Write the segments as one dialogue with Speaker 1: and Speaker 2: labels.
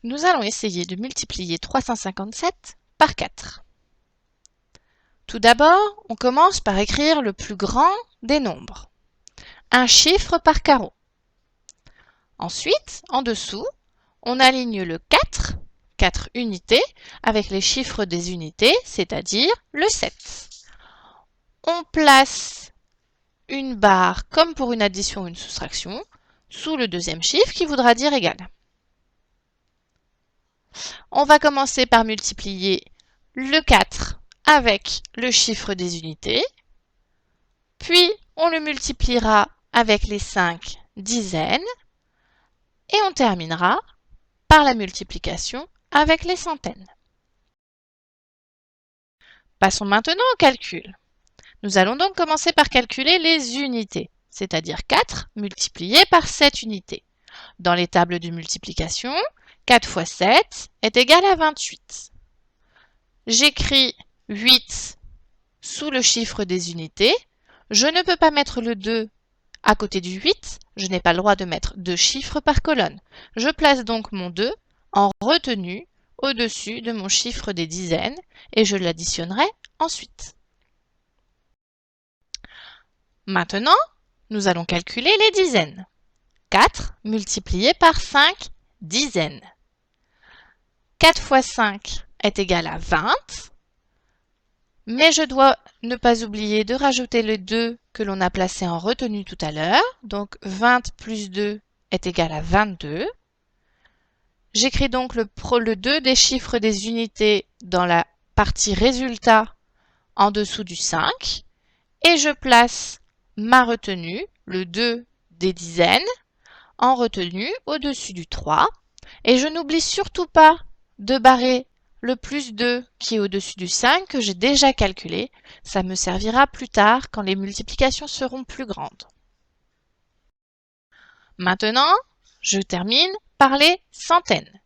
Speaker 1: Nous allons essayer de multiplier 357 par 4. Tout d'abord, on commence par écrire le plus grand des nombres, un chiffre par carreau. Ensuite, en dessous, on aligne le 4 unités, avec les chiffres des unités, c'est-à-dire le 7. On place une barre, comme pour une addition ou une soustraction, sous le deuxième chiffre qui voudra dire égal. On va commencer par multiplier le 4 avec le chiffre des unités, puis on le multipliera avec les 5 dizaines, et on terminera par la multiplication avec les centaines. Passons maintenant au calcul. Nous allons donc commencer par calculer les unités, c'est-à-dire 4 multiplié par 7 unités. Dans les tables de multiplication, 4 fois 7 est égal à 28. J'écris 8 sous le chiffre des unités. Je ne peux pas mettre le 2 à côté du 8. Je n'ai pas le droit de mettre 2 chiffres par colonne. Je place donc mon 2 en retenue au-dessus de mon chiffre des dizaines et je l'additionnerai ensuite. Maintenant, nous allons calculer les dizaines. 4 multiplié par 5 dizaines. 4 fois 5 est égal à 20, mais je dois ne pas oublier de rajouter le 2 que l'on a placé en retenue tout à l'heure. Donc 20 plus 2 est égal à 22. J'écris donc le 2 des chiffres des unités dans la partie résultat en dessous du 5 et je place ma retenue, le 2 des dizaines, en retenue au-dessus du 3 et je n'oublie surtout pas de barrer le plus 2 qui est au-dessus du 5 que j'ai déjà calculé. Ça me servira plus tard quand les multiplications seront plus grandes. Maintenant, je termine par les centaines.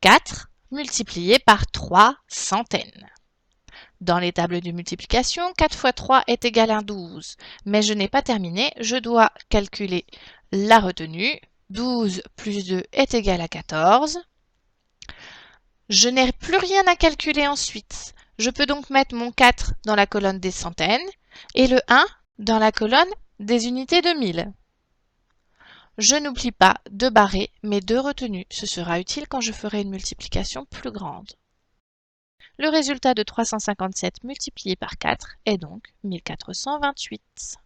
Speaker 1: 4 multiplié par 3 centaines. Dans les tables de multiplication, 4 fois 3 est égal à 12. Mais je n'ai pas terminé, je dois calculer la retenue. 12 plus 2 est égal à 14. Je n'ai plus rien à calculer ensuite. Je peux donc mettre mon 4 dans la colonne des centaines et le 1 dans la colonne des unités de 1000. Je n'oublie pas de barrer mes deux retenues. Ce sera utile quand je ferai une multiplication plus grande. Le résultat de 357 multiplié par 4 est donc 1428.